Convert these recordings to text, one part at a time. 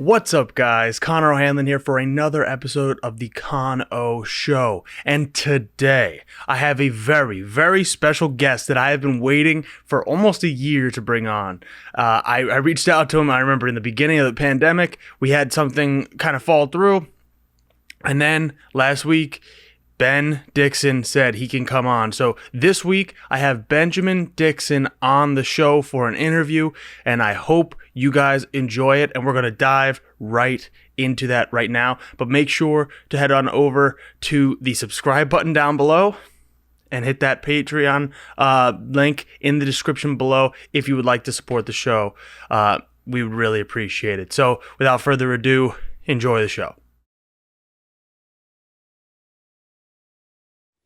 What's up, guys? Connor O'Hanlon here for another episode of the Con O Show. And today, I have a very, very special guest that I have been waiting for almost a year to bring on. I reached out to him, I remember in the beginning of the pandemic, we had something kind of fall through. And then last week, Ben Dixon said he can come on. So this week, I have Benjamin Dixon on the show for an interview, and I hope you guys enjoy it, and we're going to dive right into that right now. But make sure to head on over to the subscribe button down below and hit that Patreon link in the description below if you would like to support the show. We would really appreciate it. So without further ado, enjoy the show.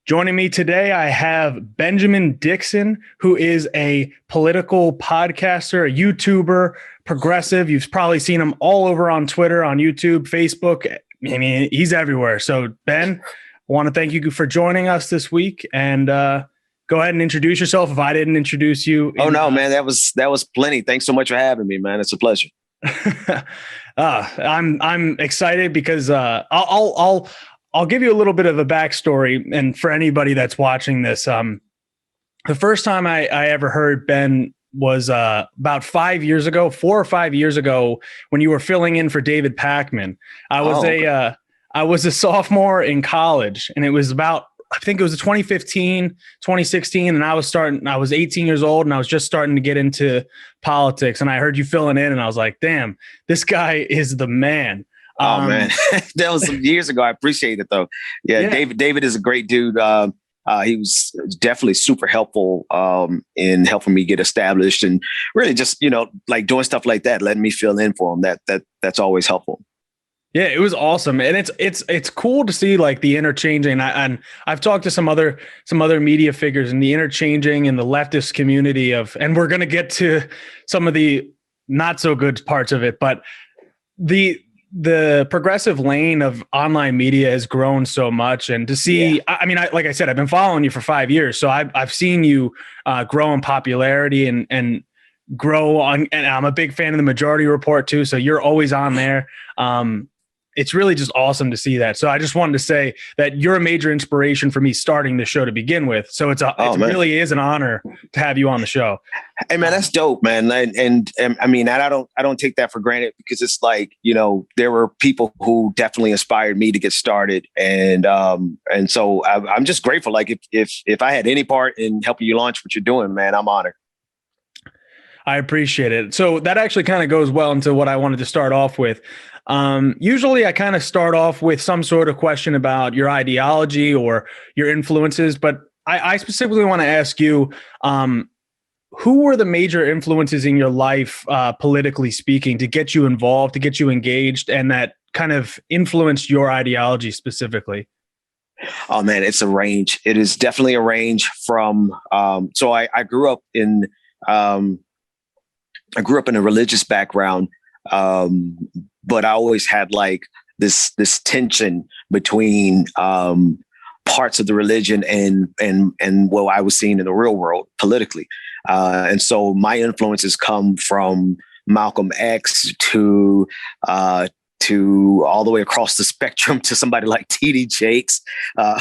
Joining me today, I have Benjamin Dixon, who is a political podcaster, a YouTuber, progressive. You've probably seen him all over on Twitter, on YouTube, Facebook. I mean, he's everywhere. So, Ben, I want to thank you for joining us this week. And go ahead and introduce yourself if I didn't introduce you. Oh, no, man, that was plenty. Thanks so much for having me, man. It's a pleasure. I'm excited because I'll give you a little bit of a backstory, and for anybody that's watching this, the first time I ever heard Ben was about 5 years ago, 4 or 5 years ago, when you were filling in for David Pakman. I was a sophomore in college, and it was about, I think it was 2015, 2016, and I was 18 years old, and I was just starting to get into politics, and I heard you filling in, and I was like, damn, this guy is the man. Oh man, that was some years ago. I appreciate it though. Yeah. David is a great dude. He was definitely super helpful in helping me get established, and really just, like doing stuff like that, letting me fill in for him. That's always helpful. Yeah, it was awesome. And it's cool to see like the interchanging. And I've talked to some other media figures and the interchanging in the leftist community and we're going to get to some of the not so good parts of it, but the progressive lane of online media has grown so much, and to see, I mean, like I said, I've been following you for 5 years, so I've seen you grow in popularity and grow on, and I'm a big fan of the Majority Report too. So you're always on there. It's really just awesome to see that. So I just wanted to say that you're a major inspiration for me starting the show to begin with. So it really is an honor to have you on the show. Hey man, that's dope, man. And I mean, I don't take that for granted, because it's like, there were people who definitely inspired me to get started. And so I'm just grateful. Like if I had any part in helping you launch what you're doing, man, I'm honored. I appreciate it. So that actually kind of goes well into what I wanted to start off with. Usually I kind of start off with some sort of question about your ideology or your influences, but I specifically want to ask you, who were the major influences in your life, politically speaking, to get you involved, to get you engaged, and that kind of influenced your ideology specifically? Oh man, it's a range. It is definitely a range from, so I grew up in a religious background. But I always had like this tension between parts of the religion and what I was seeing in the real world politically. And so my influences come from Malcolm X to all the way across the spectrum to somebody like T.D. Jakes,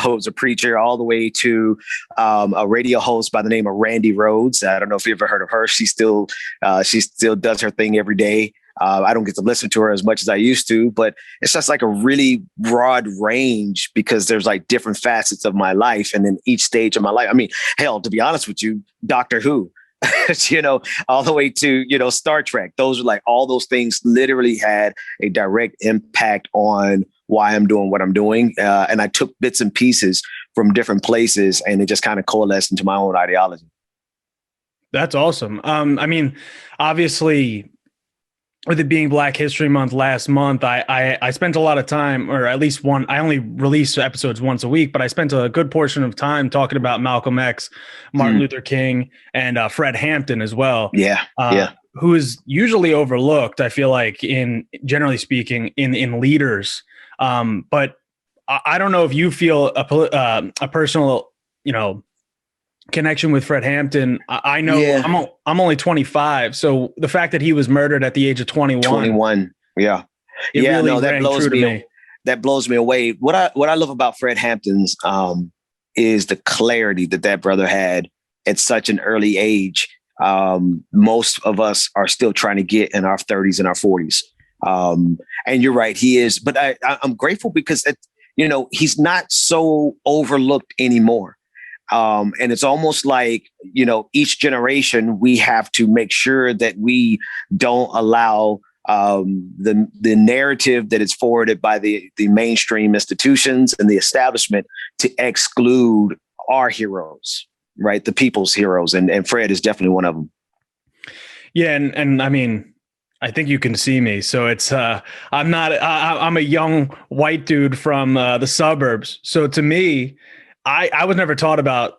who was a preacher, all the way to a radio host by the name of Randy Rhodes. I don't know if you ever heard of her. She still does her thing every day. I don't get to listen to her as much as I used to, but it's just like a really broad range, because there's like different facets of my life, and then each stage of my life. I mean, hell, to be honest with you, Doctor Who, all the way to, Star Trek. Those are like, all those things literally had a direct impact on why I'm doing what I'm doing. And I took bits and pieces from different places, and it just kind of coalesced into my own ideology. That's awesome. I mean, obviously, with it being Black History Month last month, I spent a lot of time, or at least I only release episodes once a week, but I spent a good portion of time talking about Malcolm X, Martin Luther King, and Fred Hampton as well. Yeah. Who is usually overlooked, I feel like, generally speaking, in leaders. But I don't know if you feel a personal, connection with Fred Hampton. I know. I'm only 25, so the fact that he was murdered at the age of 21. Yeah. it Yeah, really no, that rang blows true to me. that blows me away. What I love about Fred Hampton's is the clarity that brother had at such an early age. Most of us are still trying to get in our 30s and our 40s. And you're right, he is. But I'm grateful because he's not so overlooked anymore. And it's almost like, each generation, we have to make sure that we don't allow the narrative that is forwarded by the mainstream institutions and the establishment to exclude our heroes, right? The people's heroes. And Fred is definitely one of them. Yeah. And I mean, I think you can see me. So it's, I'm a young white dude from the suburbs. So to me, I was never taught about,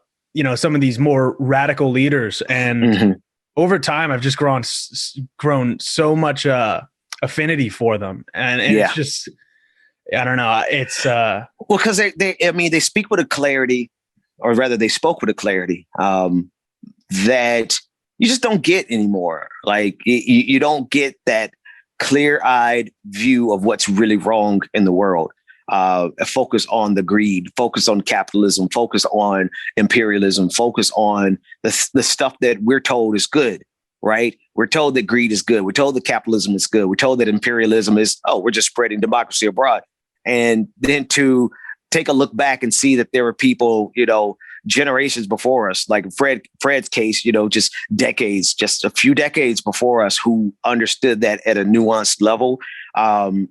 some of these more radical leaders. And over time, I've just grown so much affinity for them. And it's just, I don't know. It's well, because they speak with a clarity, or rather they spoke with a clarity that you just don't get anymore. Like you don't get that clear-eyed view of what's really wrong in the world. Focus on the greed, focus on capitalism, focus on imperialism, focus on the stuff that we're told is good, right? We're told that greed is good. We're told that capitalism is good. We're told that imperialism is, we're just spreading democracy abroad. And then to take a look back and see that there were people, generations before us, like Fred's case, just a few decades before us, who understood that at a nuanced level. And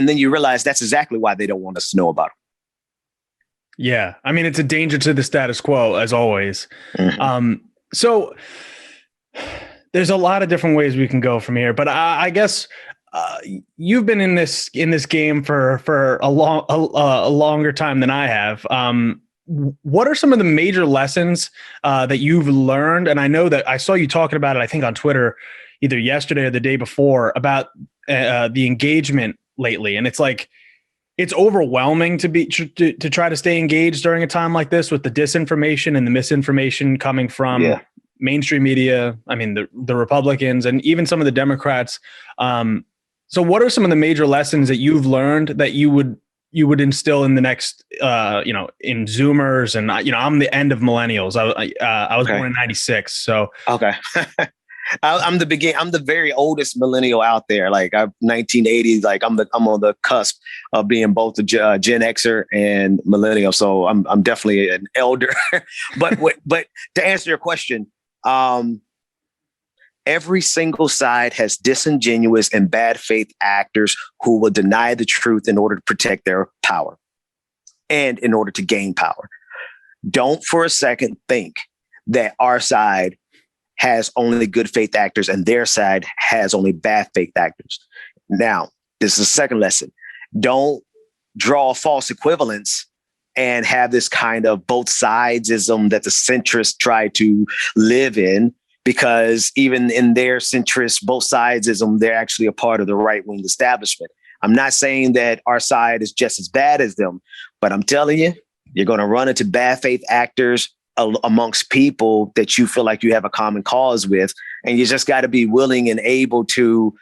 then you realize that's exactly why they don't want us to know about it. Yeah. I mean, it's a danger to the status quo, as always. So there's a lot of different ways we can go from here, but I guess you've been in this game for a longer time than I have. What are some of the major lessons that you've learned? And I know that I saw you talking about it, I think on Twitter, either yesterday or the day before, about the engagement lately. And it's like, it's overwhelming to try to stay engaged during a time like this, with the disinformation and the misinformation coming from mainstream media. I mean, the Republicans and even some of the Democrats. So what are some of the major lessons that you've learned that you would instill in the next, in Zoomers? And, I'm the end of millennials. I was born in 96. So, okay. I'm the very oldest millennial out there. Like I'm 1980s, like I'm on the cusp of being both a Gen Xer and millennial. So I'm definitely an elder, but to answer your question, every single side has disingenuous and bad faith actors who will deny the truth in order to protect their power and in order to gain power. Don't for a second think that our side has only good faith actors and their side has only bad faith actors. Now, this is the second lesson. Don't draw false equivalence and have this kind of both sidesism that the centrists try to live in, because even in their centrist both sidesism, they're actually a part of the right-wing establishment. I'm not saying that our side is just as bad as them, but I'm telling you, you're going to run into bad faith actors amongst people that you feel like you have a common cause with. And you just got to be willing and able to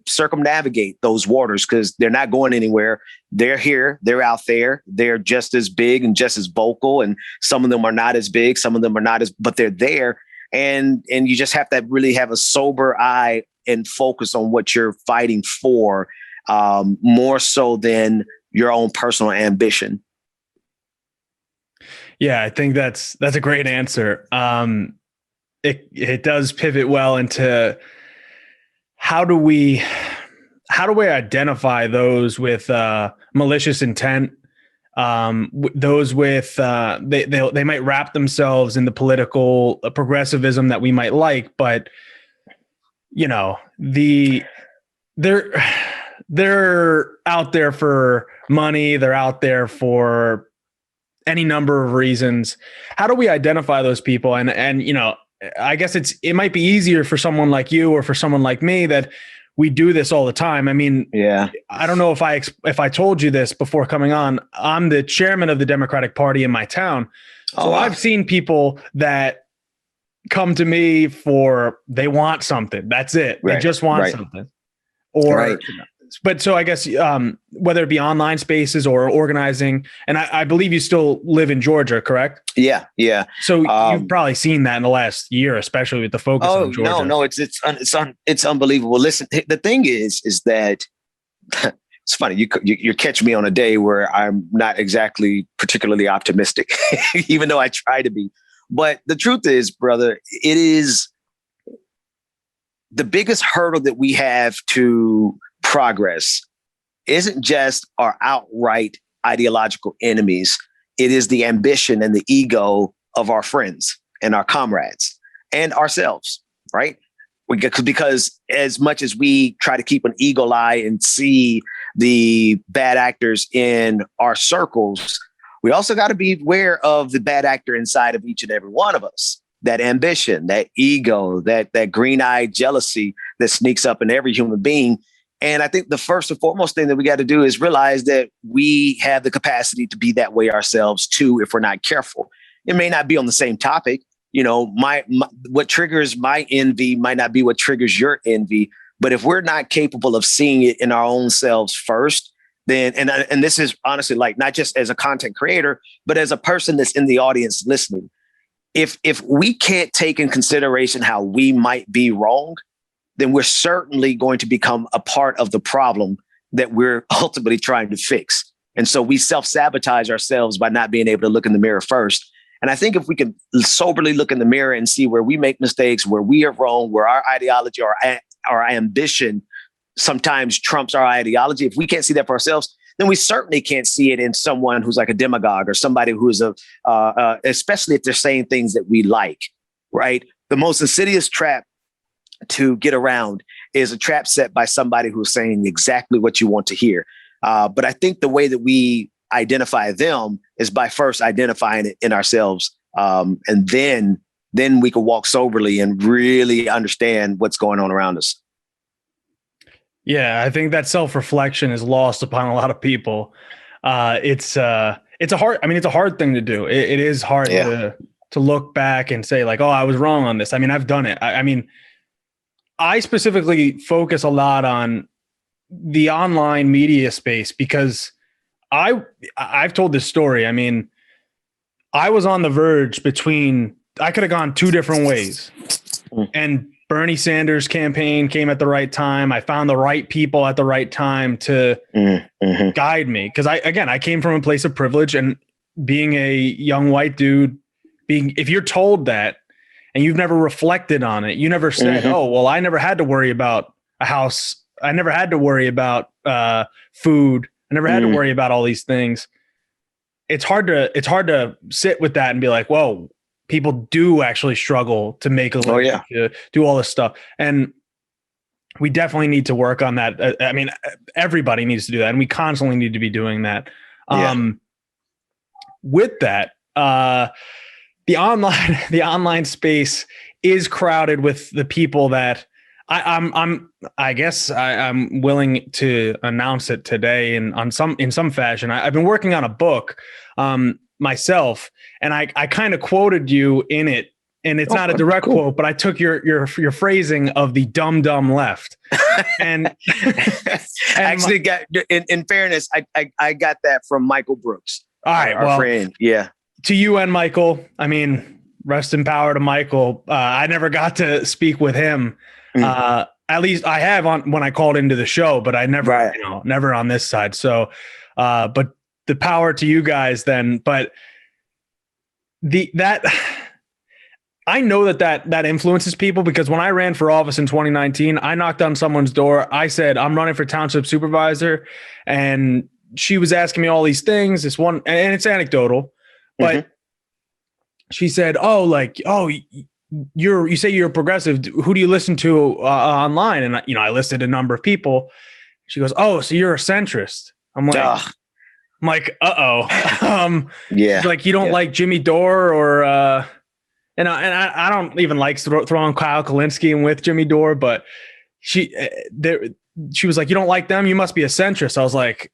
circumnavigate those waters, because they're not going anywhere. They're here, they're out there, they're just as big and just as vocal. And some of them are not as big, some of them are not as, but they're there. And you just have to really have a sober eye and focus on what you're fighting for, more so than your own personal ambition. Yeah, I think that's a great answer. It does pivot well into how do we identify those with malicious intent, those with they might wrap themselves in the political progressivism that we might like, but they're out there for money, they're out there for any number of reasons. How do we identify those people? And I guess it might be easier for someone like you or for someone like me that we do this all the time. I mean, yeah, I don't know if I told you this before coming on. I'm the chairman of the Democratic Party in my town. So I've seen people that come to me they want something. That's it. They just want something. Or but so I guess whether it be online spaces or organizing, and I believe you still live in Georgia, correct? Yeah, yeah. So you've probably seen that in the last year, especially with the focus on Georgia. No, it's unbelievable. Listen, the thing is that it's funny. You catch me on a day where I'm not exactly particularly optimistic, even though I try to be. But the truth is, brother, it is the biggest hurdle that we have to progress isn't just our outright ideological enemies. It is the ambition and the ego of our friends and our comrades and ourselves, right? Because as much as we try to keep an eagle eye and see the bad actors in our circles, we also got to be aware of the bad actor inside of each and every one of us. That ambition, that ego, that green-eyed jealousy that sneaks up in every human being. And I think the first and foremost thing that we got to do is realize that we have the capacity to be that way ourselves too, if we're not careful. It may not be on the same topic. What triggers my envy might not be what triggers your envy. But if we're not capable of seeing it in our own selves first, then, and this is honestly like not just as a content creator, but as a person that's in the audience listening, if we can't take in consideration how we might be wrong, then we're certainly going to become a part of the problem that we're ultimately trying to fix. And so we self-sabotage ourselves by not being able to look in the mirror first. And I think if we can soberly look in the mirror and see where we make mistakes, where we are wrong, where our ideology or our ambition sometimes trumps our ideology, if we can't see that for ourselves, then we certainly can't see it in someone who's like a demagogue or somebody who's especially if they're saying things that we like, right? The most insidious trap to get around is a trap set by somebody who's saying exactly what you want to hear. But I think the way that we identify them is by first identifying it in ourselves. And then we can walk soberly and really understand what's going on around us. Yeah, I think that self-reflection is lost upon a lot of people. It's a hard thing to do. It is hard to look back and say like, oh, I was wrong on this. I mean, I've done it. I specifically focus a lot on the online media space because I've told this story. I mean, I was on the verge between, I could have gone two different ways. And Bernie Sanders' campaign came at the right time. I found the right people at the right time to guide me. Because I came from a place of privilege, and being a young white dude, if you're told that and you've never reflected on it, you never said, oh, well, I never had to worry about a house. I never had to worry about food. I never had to worry about all these things. It's hard to sit with that and be like, whoa, people do actually struggle to make a living, to do all this stuff. And we definitely need to work on that. I mean, everybody needs to do that. And we constantly need to be doing that. With that, the online space is crowded with the people that I'm willing to announce it today in some fashion. I've been working on a book, myself, and I kind of quoted you in it, and it's not a direct quote, but I took your phrasing of the dumb left, and actually got in fairness, I got that from Michael Brooks. All right, our friend. Yeah, to you and Michael. I mean, rest in power to Michael. I never got to speak with him. At least I have when I called into the show, but I never, never on this side. So, but the power to you guys then. But I know that influences people, because when I ran for office in 2019, I knocked on someone's door. I said, I'm running for township supervisor. And she was asking me all these things. This one, and it's anecdotal, but she said, you say you're a progressive. Who do you listen to online? And I listed a number of people. She goes, oh, so you're a centrist. I'm like, uh-oh. She's like, you don't like Jimmy Dore or, and I don't even like throwing Kyle Kalinske in with Jimmy Dore, but she was like, you don't like them? You must be a centrist. I was like,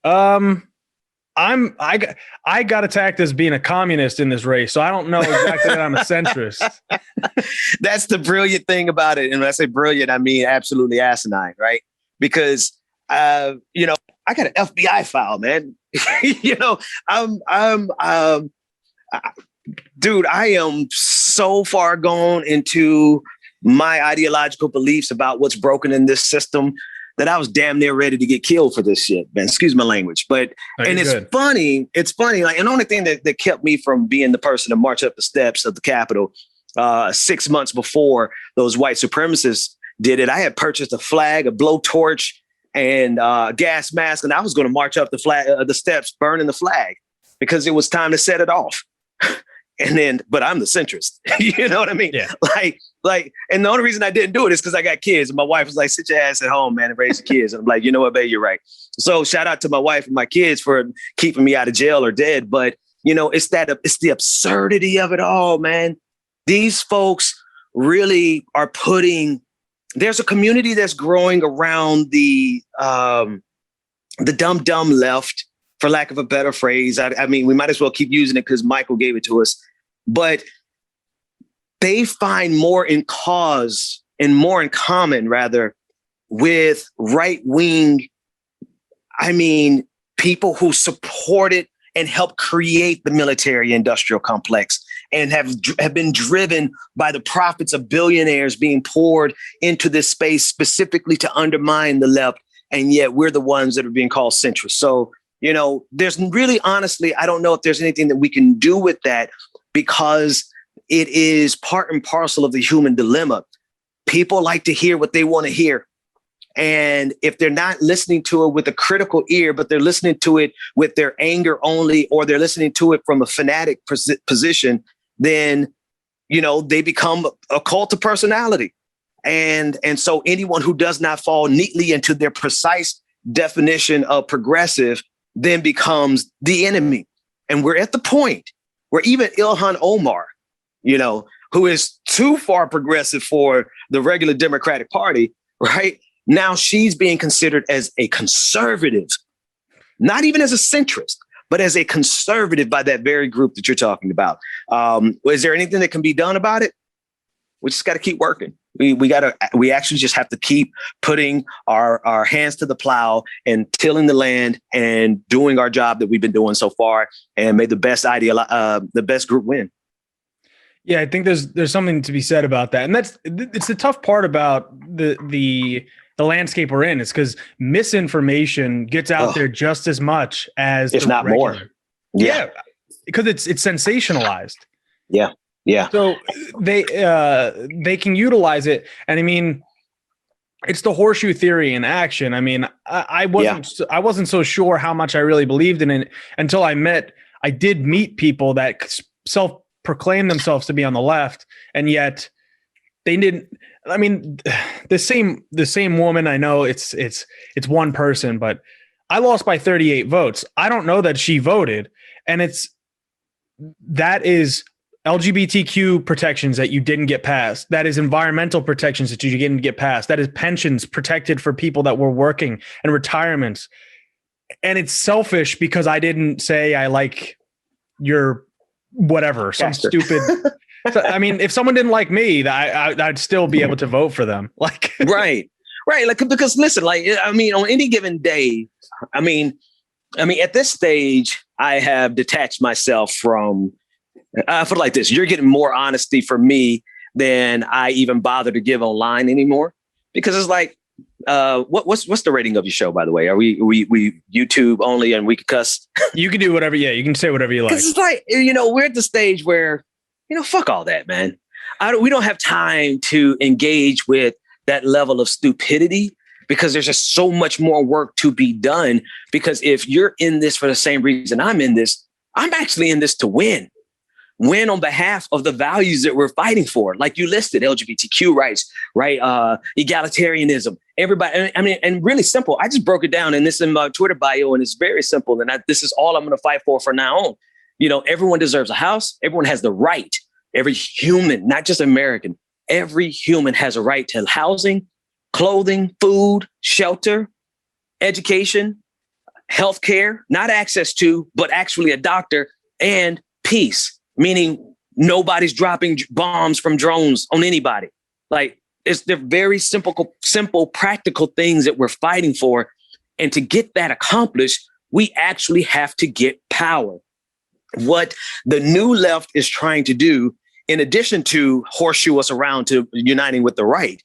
I got attacked as being a communist in this race, so I don't know exactly that I'm a centrist. That's the brilliant thing about it. And when I say brilliant, I mean absolutely asinine, right? Because you know, I got an FBI file, man. You know, dude, I am so far gone into my ideological beliefs about what's broken in this system that I was damn near ready to get killed for this shit, man. Excuse my language. But, and it's good. It's funny. Like, and the only thing that kept me from being the person to march up the steps of the Capitol 6 months before those white supremacists did it, I had purchased a flag, a blowtorch, and a gas mask, and I was going to march up the steps, burning the flag, because it was time to set it off. And then, but I'm the centrist, you know what I mean? Yeah. Like, and the only reason I didn't do it is because I got kids. And my wife was like, sit your ass at home, man, and raise the kids. And I'm like, you know what, babe, you're right. So shout out to my wife and my kids for keeping me out of jail or dead. But, you know, it's the absurdity of it all, man. These folks really are there's a community that's growing around the dumb left, for lack of a better phrase. I mean, we might as well keep using it because Michael gave it to us. But they find more in cause and more in common, rather, with right-wing, people who supported and helped create the military-industrial complex and have been driven by the profits of billionaires being poured into this space specifically to undermine the left. And yet we're the ones that are being called centrist. So, you know, there's really, honestly, I don't know if there's anything that we can do with that, because it is part and parcel of the human dilemma. People like to hear what they want to hear. And if they're not listening to it with a critical ear, but they're listening to it with their anger only, or they're listening to it from a fanatic position, then, you know, they become a cult of personality. And so anyone who does not fall neatly into their precise definition of progressive then becomes the enemy. And we're at the point where even Ilhan Omar, you know, who is too far progressive for the regular Democratic Party, right? Now she's being considered as a conservative, not even as a centrist, but as a conservative by that very group that you're talking about. Is there anything that can be done about it? We just got to keep working. We actually just have to keep putting our hands to the plow and tilling the land and doing our job that we've been doing so far, and may the best group win. Yeah, I think there's something to be said about that. And it's the tough part about the landscape we're in, is because misinformation gets out there just as much as, if not more. Yeah, because it's sensationalized. Yeah. Yeah. So they can utilize it. And I mean, it's the horseshoe theory in action. I mean, I wasn't so sure how much I really believed in it until I did meet people that self-proclaim themselves to be on the left, and yet they didn't. I mean, the same woman, I know it's one person, but I lost by 38 votes. I don't know that she voted, and that is LGBTQ protections that you didn't get passed. That is environmental protections that you didn't get passed. That is pensions protected for people that were working, and retirements. And it's selfish because I didn't say I like your whatever, some stupid. So, I mean, if someone didn't like me, I'd still be able to vote for them. Like, right. Like, because listen, like, I mean, on any given day, I mean, at this stage, I have detached myself from. I feel like this: you're getting more honesty from me than I even bother to give online anymore, because it's like, what's the rating of your show, by the way? Are we YouTube only and we can cuss? You can do whatever. Yeah, you can say whatever you like. It's like, you know, we're at the stage where, you know, fuck all that, man. We don't have time to engage with that level of stupidity, because there's just so much more work to be done. Because if you're in this for the same reason I'm in this, I'm actually in this to win on behalf of the values that we're fighting for. Like you listed, LGBTQ rights, right? Egalitarianism, everybody. I mean, and really simple. I just broke it down in my Twitter bio, and it's very simple. And this is all I'm going to fight for from now on. You know, everyone deserves a house. Everyone has the right. Every human, not just American, every human has a right to housing, clothing, food, shelter, education, healthcare, not access to, but actually a doctor, and peace. Meaning nobody's dropping bombs from drones on anybody. Like, they're very simple, practical things that we're fighting for. And to get that accomplished, we actually have to get power. What the new left is trying to do, in addition to horseshoe us around to uniting with the right,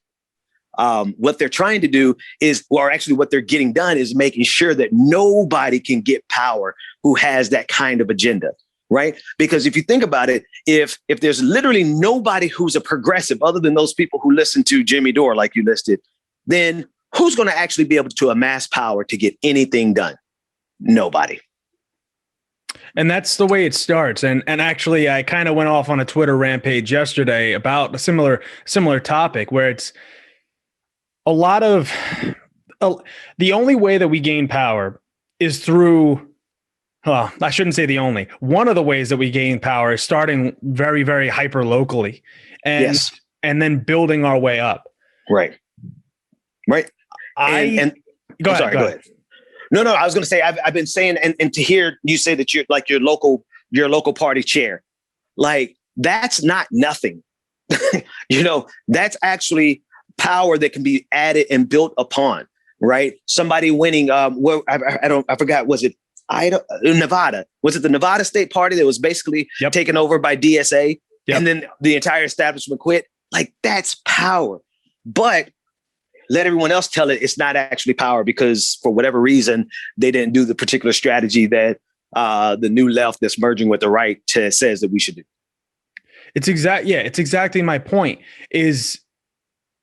what they're trying to do is, or actually what they're getting done is making sure that nobody can get power who has that kind of agenda, right? Because if you think about it, if there's literally nobody who's a progressive other than those people who listen to Jimmy Dore, like you listed, then who's going to actually be able to amass power to get anything done? Nobody. And that's the way it starts. And actually, I kind of went off on a Twitter rampage yesterday about a similar topic where it's a lot of the only way that we gain power is through. I shouldn't say the only. One of the ways that we gain power is starting very, very hyper locally, and then building our way up. Right. Go ahead. No, I was going to say, I've been saying, and to hear you say that you're like your local party chair, like that's not nothing. That's actually power that can be added and built upon, right? Somebody winning, I forgot, was it Nevada? Was it the Nevada State Party that was basically taken over by DSA and then the entire establishment quit? Like that's power. But let everyone else tell it it's not actually power because for whatever reason, they didn't do the particular strategy that the new left that's merging with the right says that we should do. It's exactly my point is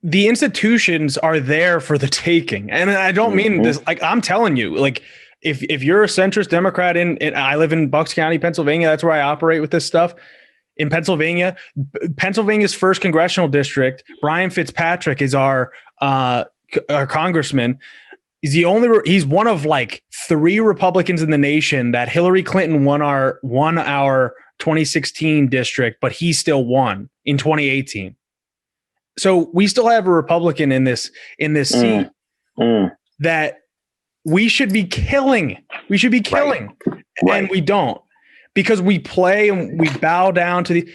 the institutions are there for the taking. And I don't mean this, like I'm telling you, like if you're a centrist Democrat and I live in Bucks County, Pennsylvania, that's where I operate with this stuff. In Pennsylvania's first congressional district, Brian Fitzpatrick is our congressman. He's one of like 3 Republicans in the nation that Hillary Clinton won our 2016 district, but he still won in 2018. So we still have a Republican in this seat that we should be killing. Right. And we don't. Because we play and we bow down to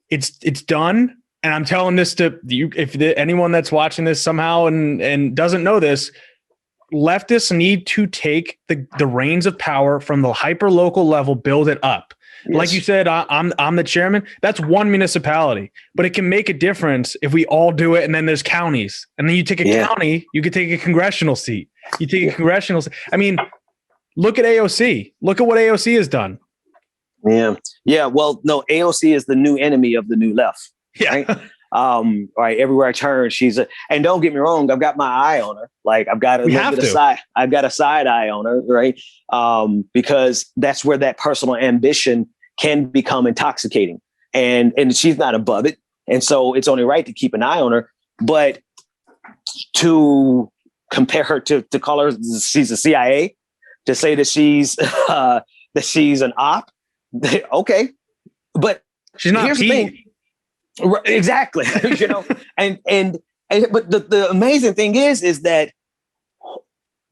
it's done. And I'm telling this to you, if anyone that's watching this somehow and doesn't know this, leftists need to take the reins of power from the hyper local level, build it up. Yes. Like you said, I'm the chairman. That's one municipality, but it can make a difference if we all do it. And then there's counties, and then you take a county, you could take a congressional seat. You take a congressional seat. I mean, look at AOC. Look at what AOC has done. Yeah. Well, no, AOC is the new enemy of the new left. Yeah. Right. Right. Everywhere I turn, and don't get me wrong, I've got my eye on her. Like I've got I've got a side eye on her. Right. Because that's where that personal ambition can become intoxicating, and she's not above it. And so it's only right to keep an eye on her. But to compare her to call her, she's a CIA, to say that she's an op. Okay, but she's not. Here's the thing. Exactly. and but the amazing thing is that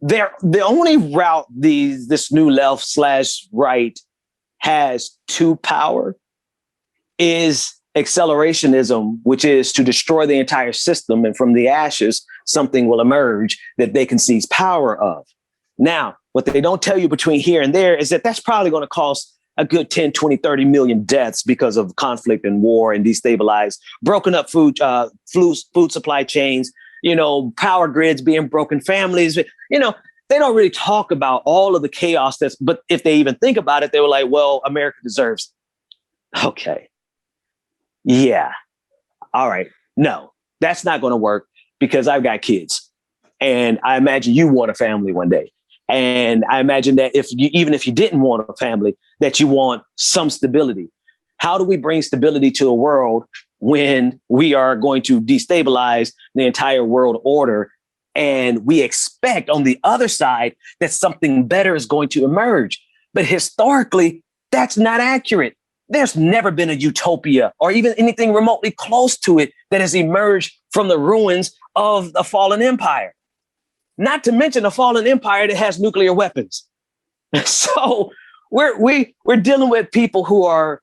the only route this new left / right has to power is accelerationism, which is to destroy the entire system, and from the ashes something will emerge that they can seize power of. Now, what they don't tell you between here and there is that that's probably going to cost a good 10, 20, 30 million deaths because of conflict and war and destabilized, broken up food supply chains, power grids being broken, families, they don't really talk about all of the chaos but if they even think about it, they were like, well, America deserves it. Okay. Yeah. All right. No, that's not going to work because I've got kids and I imagine you want a family one day. And I imagine that even if you didn't want a family, that you want some stability. How do we bring stability to a world when we are going to destabilize the entire world order? And we expect on the other side that something better is going to emerge. But historically, that's not accurate. There's never been a utopia or even anything remotely close to it that has emerged from the ruins of a fallen empire. Not to mention a fallen empire that has nuclear weapons. So we're dealing with people who are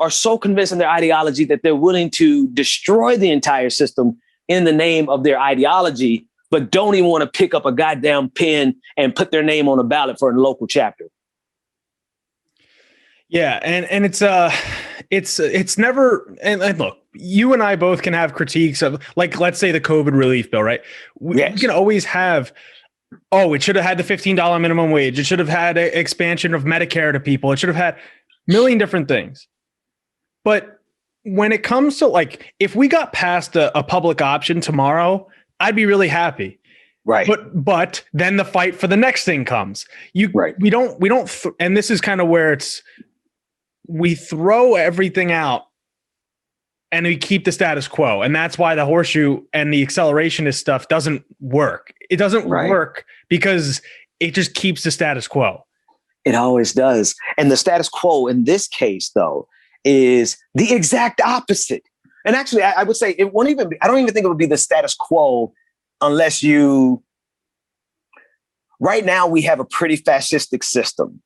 so convinced in their ideology that they're willing to destroy the entire system in the name of their ideology, but don't even want to pick up a goddamn pen and put their name on a ballot for a local chapter. Yeah, and it's never, and look, you and I both can have critiques of, like, let's say the COVID relief bill, right? We can always have, oh, it should have had the $15 minimum wage. It should have had an expansion of Medicare to people. It should have had a million different things. But when it comes to, like, if we got past a public option tomorrow, I'd be really happy. Right. But then the fight for the next thing comes. We don't, and this is kind of where we throw everything out and we keep the status quo. And that's why the horseshoe and the accelerationist stuff doesn't work. It doesn't work because it just keeps the status quo. It always does. And the status quo in this case, though, is the exact opposite. And actually, I would say it won't even be, I don't even think it would be the status quo unless right now we have a pretty fascistic system,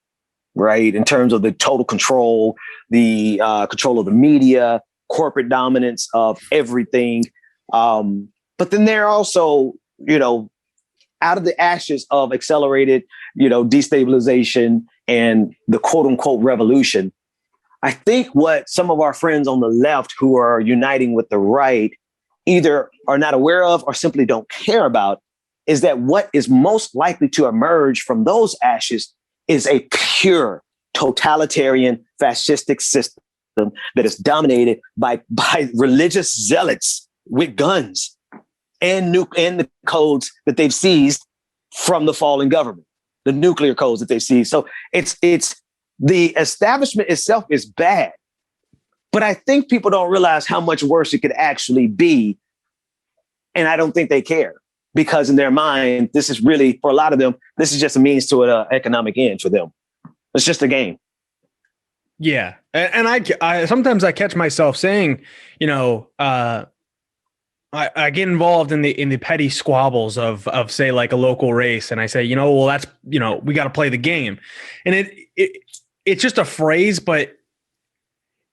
right? In terms of the total control, the control of the media, corporate dominance of everything. But then there are also, out of the ashes of accelerated, destabilization and the quote unquote revolution, I think what some of our friends on the left who are uniting with the right either are not aware of or simply don't care about is that what is most likely to emerge from those ashes is a pure totalitarian fascistic system that is dominated by religious zealots with guns and the codes that they've seized from the fallen government, the nuclear codes that they seized. So it's the establishment itself is bad, but I think people don't realize how much worse it could actually be. And I don't think they care because in their mind, this is really, for a lot of them, this is just a means to an economic end for them. It's just a game. Yeah. And I sometimes I catch myself saying, I get involved in the petty squabbles of say like a local race. And I say, well, that's, we got to play the game. And it's just a phrase, but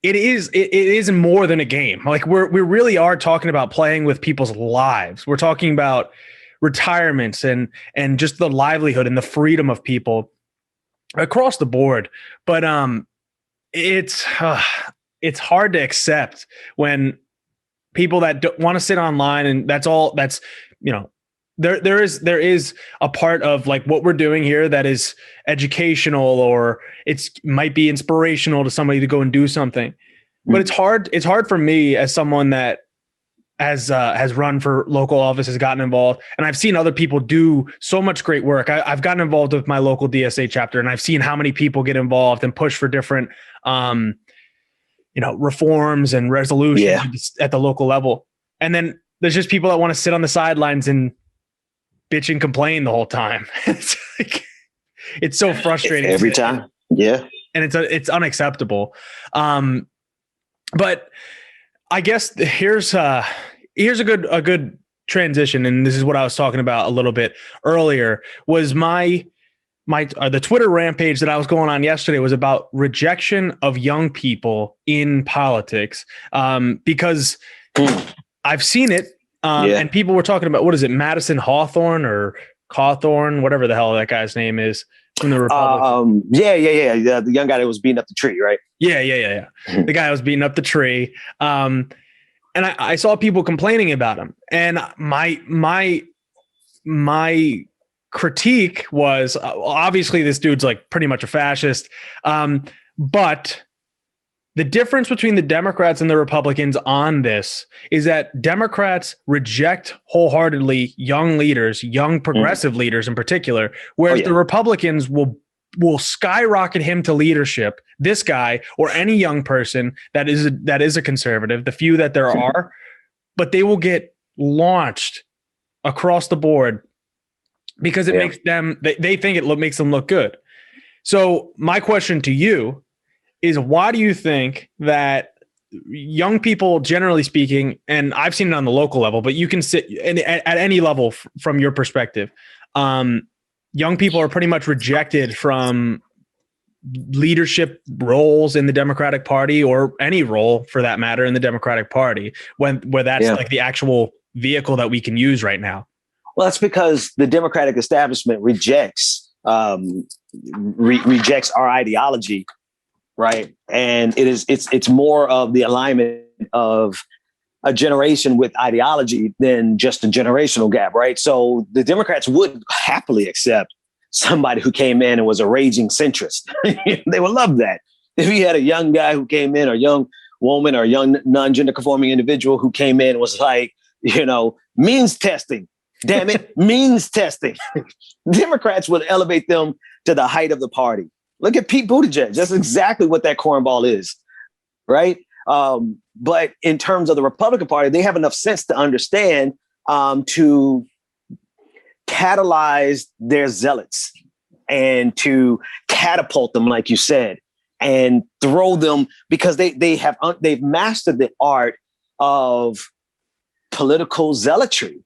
it is more than a game. Like we really are talking about playing with people's lives. We're talking about retirements and just the livelihood and the freedom of people across the board. But it's hard to accept when people that don't want to sit online and there is a part of like what we're doing here that is educational or might be inspirational to somebody to go and do something. But it's hard for me as someone that has run for local office, has gotten involved, and I've seen other people do so much great work. I've gotten involved with my local DSA chapter, and I've seen how many people get involved and push for different reforms and resolutions at the local level. And then there's just people that want to sit on the sidelines and bitch and complain the whole time. It's so frustrating every time. Yeah. And it's unacceptable. But I guess here's a good transition. And this is what I was talking about a little bit earlier was the Twitter rampage that I was going on yesterday was about rejection of young people in politics. Because I've seen it. And people were talking about, what is it, Madison Hawthorne or Cawthorne, whatever the hell that guy's name is from the Republican. The young guy that was beating up the tree, right? Yeah. The guy was beating up the tree. And I saw people complaining about him. And my critique was obviously this dude's like pretty much a fascist. But the difference between the Democrats and the Republicans on this is that Democrats reject wholeheartedly young leaders, young progressive leaders in particular, whereas the Republicans will skyrocket him to leadership, this guy or any young person that is a conservative, the few that there are, but they will get launched across the board because it makes them, they think it makes them look good. So my question to you is, why do you think that young people, generally speaking, and I've seen it on the local level, but you can sit at any level from your perspective, young people are pretty much rejected from leadership roles in the Democratic Party, or any role for that matter in the Democratic Party, where that's like the actual vehicle that we can use right now? Well, that's because the Democratic establishment rejects rejects our ideology, right? And it's more of the alignment of a generation with ideology than just a generational gap, right? So the Democrats would happily accept somebody who came in and was a raging centrist. They would love that. If you had a young guy who came in, or a young woman, or a young non-gender conforming individual who came in and was like, means testing. Damn it, means testing. Democrats would elevate them to the height of the party. Look at Pete Buttigieg. That's exactly what that cornball is, right? But in terms of the Republican Party, they have enough sense to understand to catalyze their zealots and to catapult them, like you said, and throw them, because they've mastered the art of political zealotry.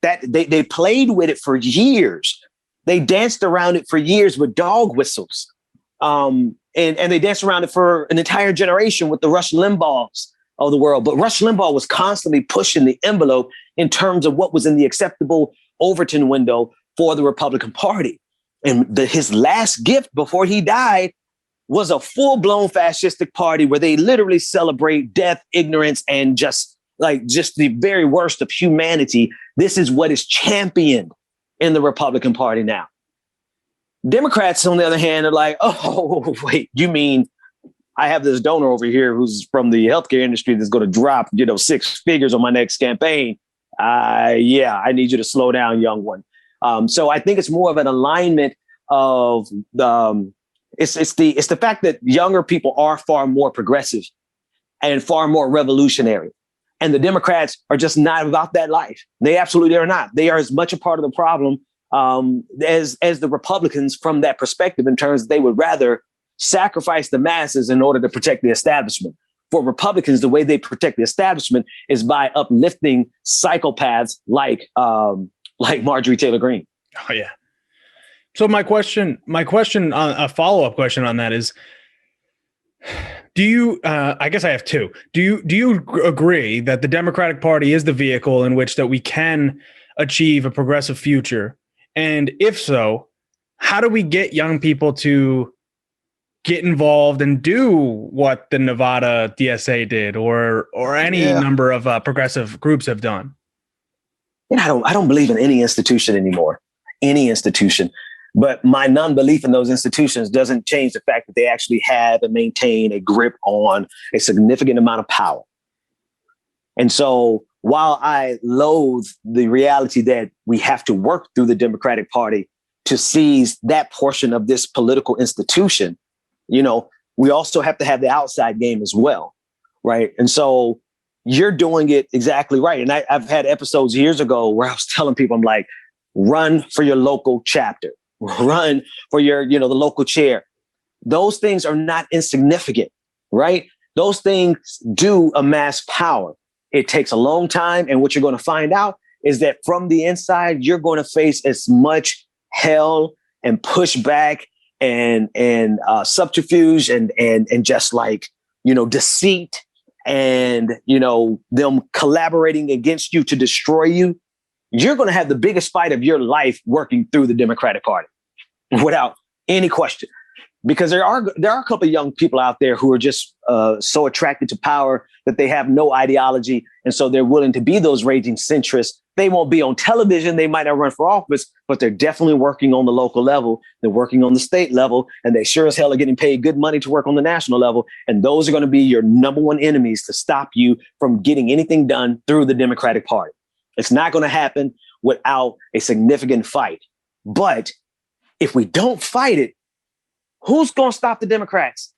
That they played with it for years. They danced around it for years with dog whistles. And they danced around it for an entire generation with the Rush Limbaughs of the world. But Rush Limbaugh was constantly pushing the envelope in terms of what was in the acceptable Overton window for the Republican Party. And his last gift before he died was a full-blown fascistic party where they literally celebrate death, ignorance, and just the very worst of humanity. This is what is championed in the Republican Party now. Democrats, on the other hand, are like, oh, wait, you mean I have this donor over here who's from the healthcare industry that's going to drop, 6 figures on my next campaign. Yeah, I need you to slow down, young one. So I think it's more of an alignment of it's the fact that younger people are far more progressive and far more revolutionary. And the Democrats are just not about that life. They absolutely are not. They are as much a part of the problem as the Republicans from that perspective, in terms of they would rather sacrifice the masses in order to protect the establishment. For Republicans, the way they protect the establishment is by uplifting psychopaths like Marjorie Taylor Greene. Oh, yeah. So my question, a follow-up question on that is, do you, I guess I have two. Do you agree that the Democratic Party is the vehicle in which that we can achieve a progressive future? And if so, how do we get young people to get involved and do what the Nevada DSA did, or any number of progressive groups have done? I don't believe in any institution anymore, any institution. But my non-belief in those institutions doesn't change the fact that they actually have and maintain a grip on a significant amount of power. And so while I loathe the reality that we have to work through the Democratic Party to seize that portion of this political institution, we also have to have the outside game as well, right? And so you're doing it exactly right. And I've had episodes years ago where I was telling people, I'm like, run for your local chapter. Run for your, the local chair. Those things are not insignificant, right? Those things do amass power. It takes a long time. And what you're going to find out is that from the inside, you're going to face as much hell and pushback and subterfuge and just deceit and, them collaborating against you to destroy you. You're going to have the biggest fight of your life working through the Democratic Party, without any question, because there are a couple of young people out there who are just so attracted to power that they have no ideology. And so they're willing to be those raging centrists. They won't be on television. They might not run for office, but they're definitely working on the local level. They're working on the state level, and they sure as hell are getting paid good money to work on the national level. And those are going to be your number one enemies to stop you from getting anything done through the Democratic Party. It's not going to happen without a significant fight. But if we don't fight it, who's going to stop the Democrats?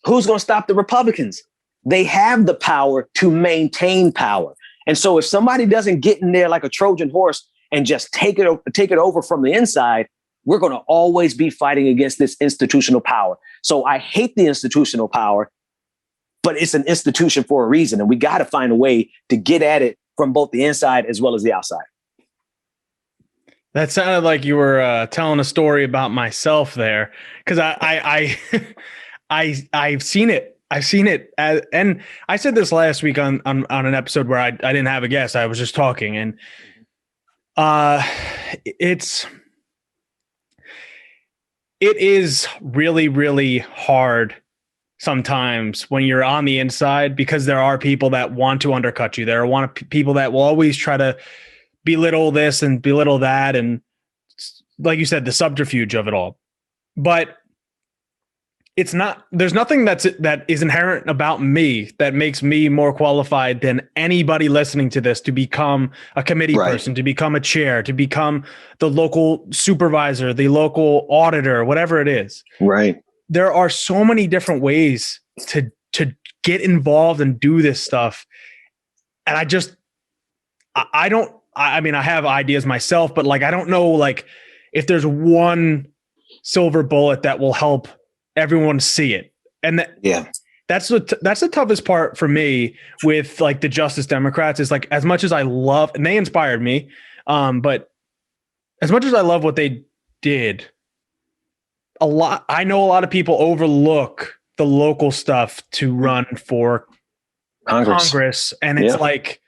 Who's going to stop the Republicans? They have the power to maintain power. And so if somebody doesn't get in there like a Trojan horse and just take it over from the inside, we're going to always be fighting against this institutional power. So I hate the institutional power, but it's an institution for a reason. And we got to find a way to get at it from both the inside as well as the outside. That sounded like you were telling a story about myself there, because I've seen it. I've seen it, and I said this last week on an episode where I didn't have a guest. I was just talking, and Uh, it's it is really, really hard sometimes when you're on the inside, because there are people that want to undercut you. There are people that will always try to belittle this and belittle that, and like you said, the subterfuge of it all. But it's not, there's nothing that is inherent about me that makes me more qualified than anybody listening to this to become a committee person, to become a chair, to become the local supervisor, the local auditor, whatever it is. Right. There are so many different ways to get involved and do this stuff. And I mean, I have ideas myself, but like, I don't know, like, if there's one silver bullet that will help everyone see it. And that's the toughest part for me with like the Justice Democrats, is like, as much as I love, and they inspired me, but as much as I love what they did, I know a lot of people overlook the local stuff to run for Congress. And it's like,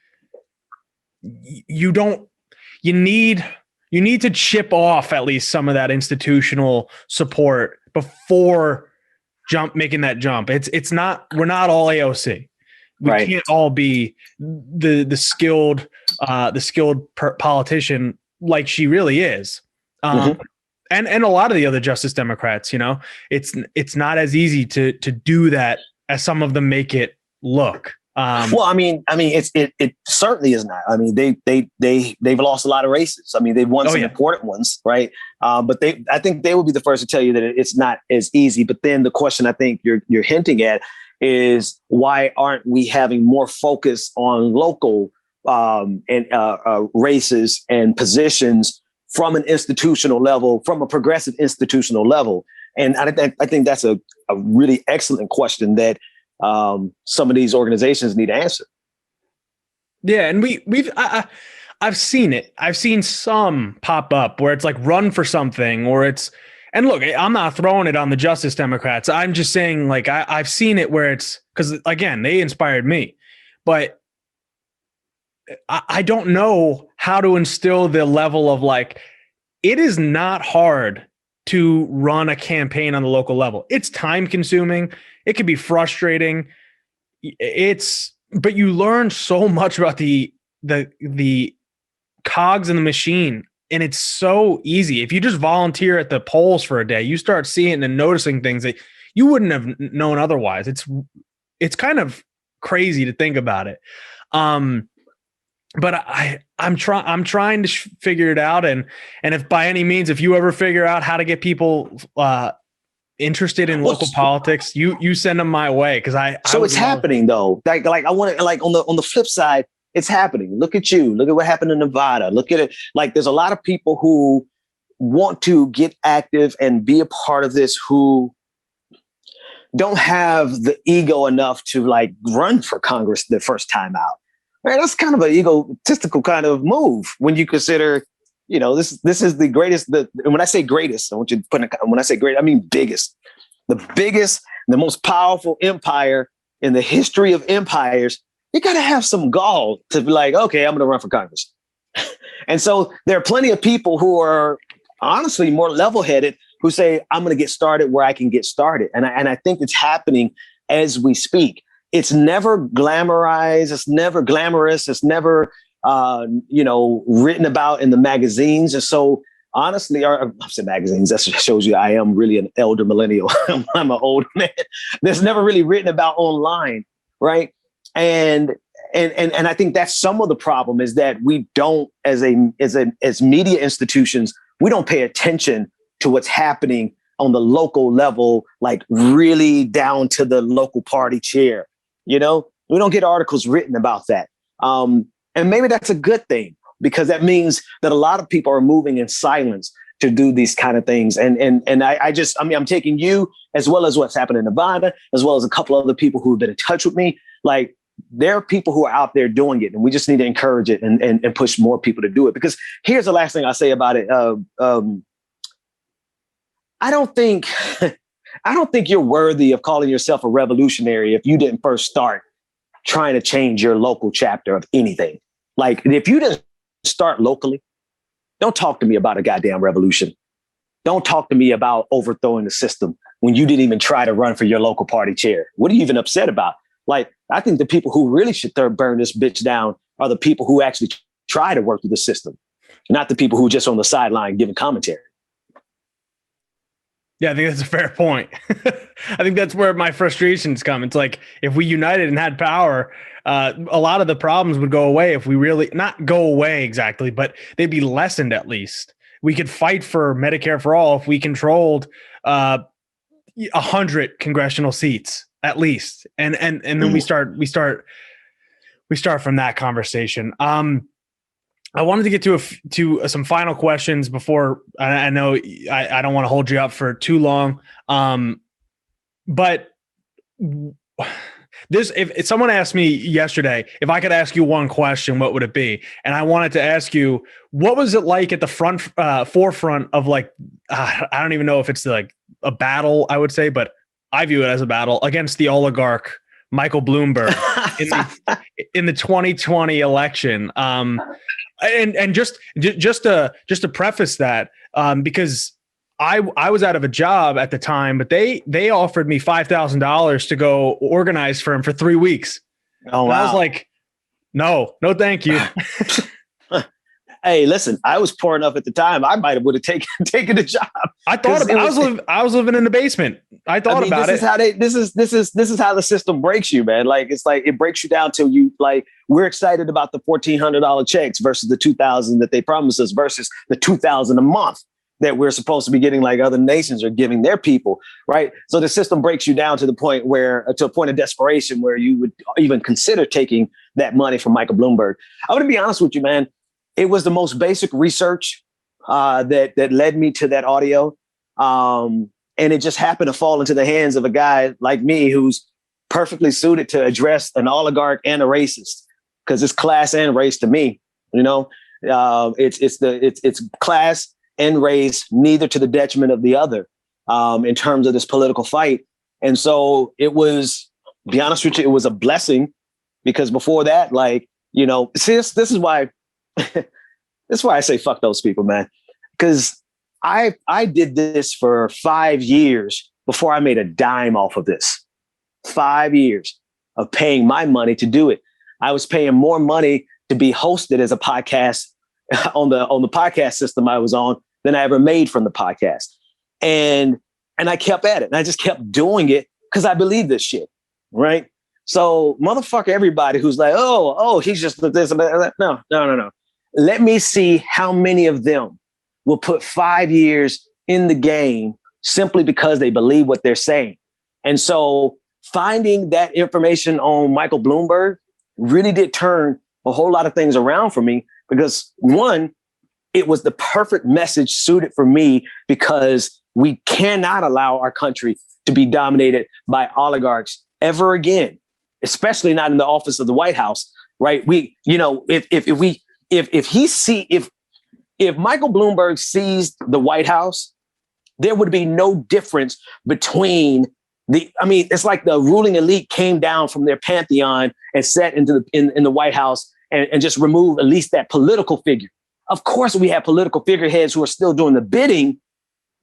you need to chip off at least some of that institutional support before making that jump. It's not, we're not all AOC. We can't all be the skilled politician like she really is. And a lot of the other Justice Democrats, you know, it's not as easy to do that as some of them make it look. Well, I mean, it certainly is not. I mean, they've lost a lot of races. I mean, they've won some important ones, right? But I think they will be the first to tell you that it's not as easy. But then the question I think you're hinting at is, why aren't we having more focus on local races and positions from an institutional level, from a progressive institutional level? And I think that's a really excellent question that some of these organizations need to answer. Yeah, and I've seen it. I've seen some pop up where it's like, run for something, or it's, and look, I'm not throwing it on the Justice Democrats. I'm just saying, like, I've seen it where it's, because again, they inspired me, but I don't know how to instill the level of, like, it is not hard to run a campaign on the local level. It's time consuming. It can be frustrating. But you learn so much about the cogs in the machine, and it's so easy. If you just volunteer at the polls for a day, you start seeing and noticing things that you wouldn't have known otherwise. It's kind of crazy to think about it. But I'm trying to figure it out. And if by any means, if you ever figure out how to get people interested in local politics, you send them my way. Cause it's happening though. Like I want to, like, on the flip side, it's happening. Look at you. Look at what happened in Nevada. Look at it. Like, there's a lot of people who want to get active and be a part of this, who don't have the ego enough to, like, run for Congress the first time out. Right? That's kind of an egotistical kind of move when you consider, you know, this is the greatest. And when I say greatest, I want you to put when I say great, I mean biggest, the most powerful empire in the history of empires. You got to have some gall to be like, okay, I'm going to run for Congress. And so there are plenty of people who are honestly more level-headed, who say, I'm going to get started where I can get started. And I think it's happening as we speak. It's never glamorized. It's never glamorous. It's never, written about in the magazines. And so honestly, I said magazines, that shows you I am really an elder millennial. I'm an old man. That's never really written about online. Right. And I think that's some of the problem, is that we don't, as media institutions, we don't pay attention to what's happening on the local level, like really down to the local party chair. You know, we don't get articles written about that. And maybe that's a good thing, because that means that a lot of people are moving in silence to do these kind of things. And I'm taking you, as well as what's happened in Nevada, as well as a couple other people who've been in touch with me. Like, there are people who are out there doing it, and we just need to encourage it and push more people to do it. Because here's the last thing I'll say about it. I don't think you're worthy of calling yourself a revolutionary if you didn't first start trying to change your local chapter of anything. Like, if you didn't start locally, Don't talk to me about a goddamn revolution. Don't talk to me about overthrowing the system when you didn't even try to run for your local party chair. What are you even upset about? Like, I think the people who really should burn this bitch down are the people who actually try to work through the system, not the people who are just on the sideline giving commentary. Yeah, I think that's a fair point. I think that's where my frustrations come. It's like, if we united and had power, a lot of the problems would go away if we really, not go away exactly, but they'd be lessened at least. We could fight for Medicare for all if we controlled 100 congressional seats at least, and then we start from that conversation. I wanted to get to some final questions before I know I don't want to hold you up for too long. But this, if someone asked me yesterday, if I could ask you one question, what would it be? And I wanted to ask you, what was it like at the forefront of, like, I don't even know if it's like a battle, I would say, but I view it as a battle against the oligarch, Michael Bloomberg in the 2020 election. And just to preface that, because I was out of a job at the time, but they offered me $5,000 to go organize for him for 3 weeks. Oh, wow. And I was like, no, thank you. Hey, listen, I was poor enough at the time. I might have would have taken the job. I was living in the basement. I thought about it. This is how the system breaks you, man. Like, it's like it breaks you down till you, like, we're excited about the $1,400 checks versus the $2,000 that they promised us versus the $2,000 a month that we're supposed to be getting, like other nations are giving their people, right? So the system breaks you down to a point of desperation where you would even consider taking that money from Michael Bloomberg. I'm going to be honest with you, man. It was the most basic research that led me to that audio. And it just happened to fall into the hands of a guy like me who's perfectly suited to address an oligarch and a racist, because it's class and race to me. You know, it's class and race, neither to the detriment of the other, in terms of this political fight. And so it was, be honest with you, it was a blessing, because before that, like, you know, see, this is why. That's why I say fuck those people, man. Because I did this for 5 years before I made a dime off of this. 5 years of paying my money to do it. I was paying more money to be hosted as a podcast on the podcast system I was on than I ever made from the podcast. And I kept at it. And I just kept doing it because I believe this shit, right? So motherfucker, everybody who's like, oh, he's just this. No. Let me see how many of them will put 5 years in the game simply because they believe what they're saying. And so finding that information on Michael Bloomberg really did turn a whole lot of things around for me, because one, it was the perfect message suited for me, because we cannot allow our country to be dominated by oligarchs ever again, especially not in the office of the White House, right? If Michael Bloomberg seized the White House, there would be no difference between it's like the ruling elite came down from their pantheon and sat in the White House and just removed at least that political figure. Of course, we have political figureheads who are still doing the bidding,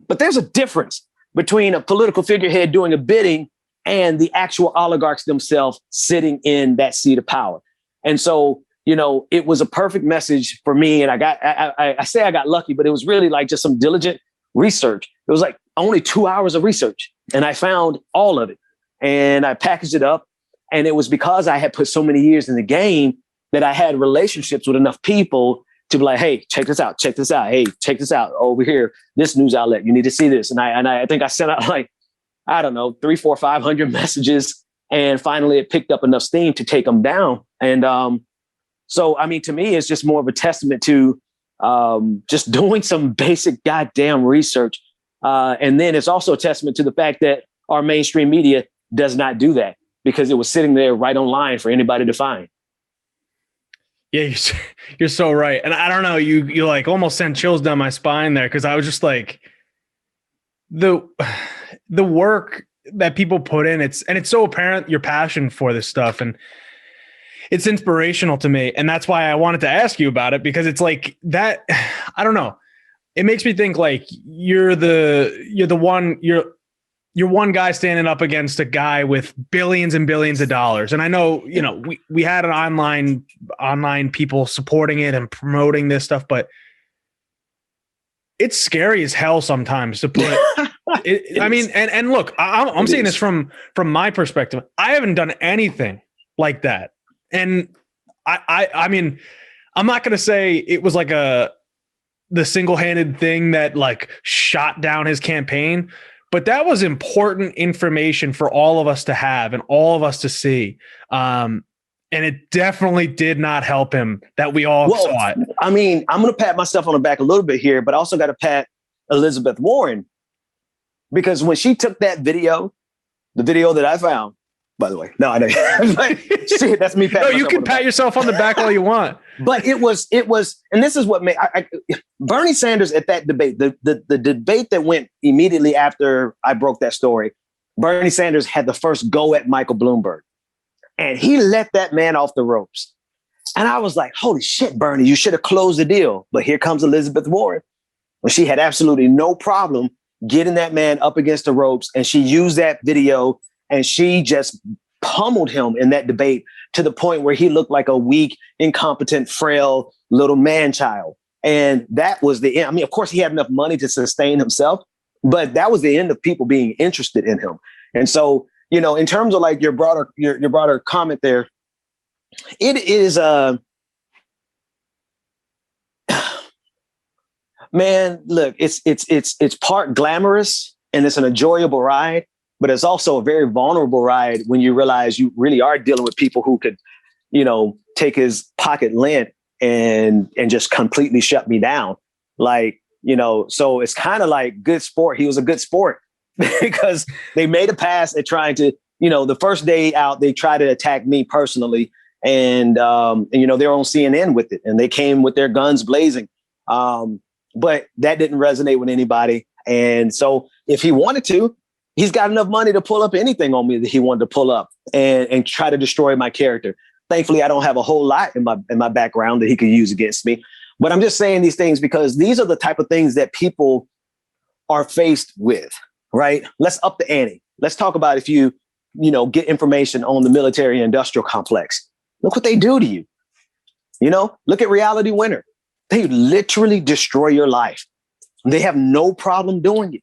but there's a difference between a political figurehead doing a bidding and the actual oligarchs themselves sitting in that seat of power. And so, you know, it was a perfect message for me. And I say I got lucky, but it was really like just some diligent research. It was like only 2 hours of research, and I found all of it and I packaged it up. And it was because I had put so many years in the game that I had relationships with enough people to be like, hey, check this out. Hey, check this out over here. This news outlet, you need to see this. And I think I sent out like, I don't know, 300, 400, 500 messages. And finally it picked up enough steam to take them down. And, so, I mean, to me, it's just more of a testament to just doing some basic goddamn research. And then it's also a testament to the fact that our mainstream media does not do that, because it was sitting there right online for anybody to find. Yeah, you're so right. And I don't know, you like almost sent chills down my spine there, because I was just like, the work that people put in, it's so apparent your passion for this stuff. And it's inspirational to me. And that's why I wanted to ask you about it, because it's like that. I don't know. It makes me think like you're one guy standing up against a guy with billions and billions of dollars. And I know, we had an online people supporting it and promoting this stuff, but it's scary as hell sometimes to put it. I mean, and look, I'm saying this from my perspective. I haven't done anything like that. And I mean, I'm not going to say it was like the single-handed thing that like shot down his campaign, but that was important information for all of us to have and all of us to see. And it definitely did not help him that we all saw it. I mean, I'm going to pat myself on the back a little bit here, but I also got to pat Elizabeth Warren, because when she took that video, the video that I found, by the way, no, I know. Shit, that's me. No, you can pat yourself on the back all you want. But it was, and this is what made Bernie Sanders at that debate, the debate that went immediately after I broke that story. Bernie Sanders had the first go at Michael Bloomberg, and he let that man off the ropes. And I was like, holy shit, Bernie, you should have closed the deal. But here comes Elizabeth Warren. Well, she had absolutely no problem getting that man up against the ropes, and she used that video. And she just pummeled him in that debate to the point where he looked like a weak, incompetent, frail little man-child. And that was the end. I mean, of course, he had enough money to sustain himself, but that was the end of people being interested in him. And so, in terms of like your broader comment there, it is man, look, it's part glamorous and it's an enjoyable ride. But it's also a very vulnerable ride when you realize you really are dealing with people who could, take his pocket lint and just completely shut me down. Like, so it's kind of like good sport. He was a good sport because they made a pass at trying to, the first day out, they tried to attack me personally. And they're on CNN with it, and they came with their guns blazing. But that didn't resonate with anybody. And so if he wanted to, he's got enough money to pull up anything on me that he wanted to pull up and try to destroy my character. Thankfully, I don't have a whole lot in my background that he could use against me. But I'm just saying these things because these are the type of things that people are faced with, right? Let's up the ante. Let's talk about if you get information on the military industrial complex. Look what they do to you. Look at Reality Winner. They literally destroy your life. They have no problem doing it.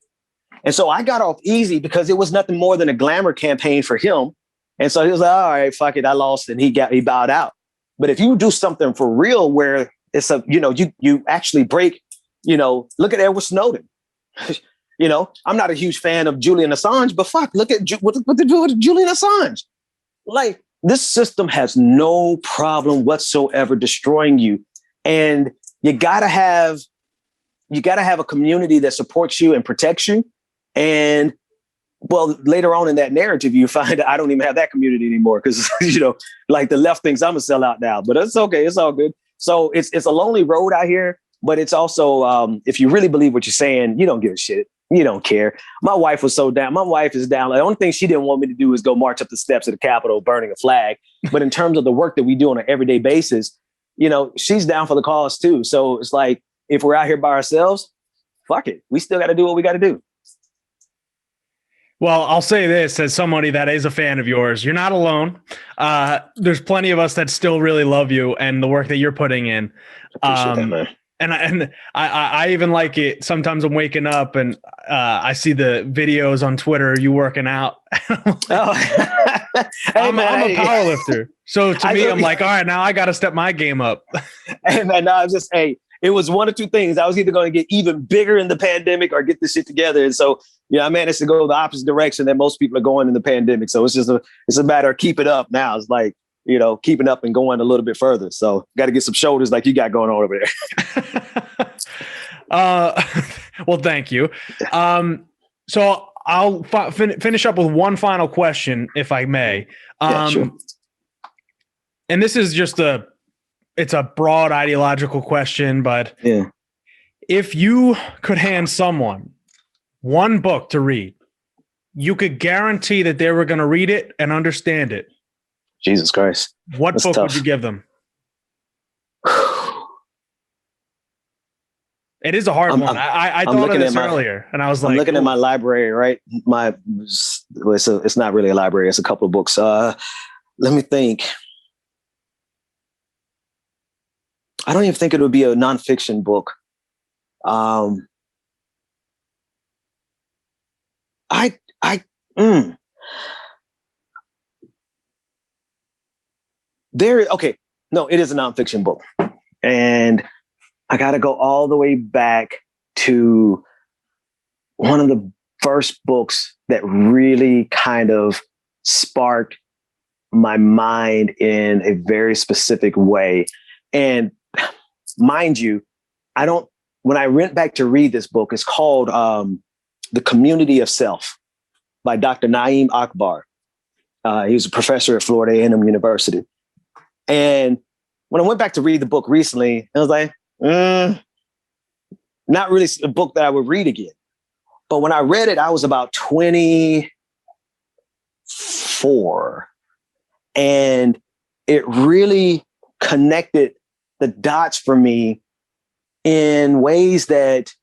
And so I got off easy because it was nothing more than a glamour campaign for him. And so he was like, all right, fuck it, I lost. And he bowed out. But if you do something for real where it's you actually break, look at Edward Snowden. I'm not a huge fan of Julian Assange, but fuck, look at what they do with Julian Assange. Like, this system has no problem whatsoever destroying you. And you gotta have a community that supports you and protects you. And well, later on in that narrative, you find I don't even have that community anymore because, like the left thinks I'm a sellout now, but it's okay. It's all good. So it's a lonely road out here, but it's also, if you really believe what you're saying, you don't give a shit. You don't care. My wife was so down. My wife is down. Like, the only thing she didn't want me to do is go march up the steps of the Capitol burning a flag. But in terms of the work that we do on an everyday basis, she's down for the cause too. So it's like, if we're out here by ourselves, fuck it. We still got to do what we got to do. Well, I'll say this as somebody that is a fan of yours. You're not alone. There's plenty of us that still really love you and the work that you're putting in. Appreciate that, man. And I even like it. Sometimes I'm waking up and I see the videos on Twitter, you working out. I'm a power lifter. So to me, I'm like, all right, now I got to step my game up. And now I'm just, it was one of two things. I was either going to get even bigger in the pandemic or get this shit together. And so, I managed to go the opposite direction that most people are going in the pandemic. So it's a matter of keep it up now. It's like, keeping up and going a little bit further. So got to get some shoulders like you got going on over there. Well, thank you. So I'll finish up with one final question, if I may. Sure. And this is just it's a broad ideological question, but if you could hand someone one book to read, you could guarantee that they were going to read it and understand it. Jesus Christ. What That's book tough. would you give them? It is a hard one. I thought of this earlier, and I was like, I'm looking at my library, right? It's not really a library. It's a couple of books. Let me think. I don't even think it would be a nonfiction book. Okay. No, it is a nonfiction book. And I got to go all the way back to one of the first books that really kind of sparked my mind in a very specific way. And mind you, when I went back to read this book, it's called The Community of Self by Dr. Naeem Akbar. He was a professor at Florida A&M University. And when I went back to read the book recently, I was like, not really a book that I would read again. But when I read it, I was about 24. And it really connected the dots for me in ways that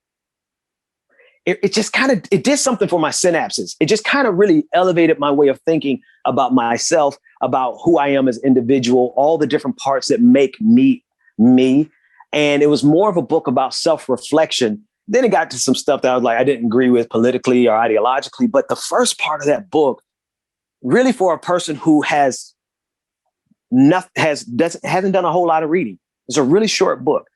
it just kind of, it did something for my synapses. It just kind of really elevated my way of thinking about myself, about who I am as an individual, all the different parts that make me, me. And it was more of a book about self-reflection. Then it got to some stuff that I was like, I didn't agree with politically or ideologically. But the first part of that book, really for a person who hasn't done a whole lot of reading, it's a really short book.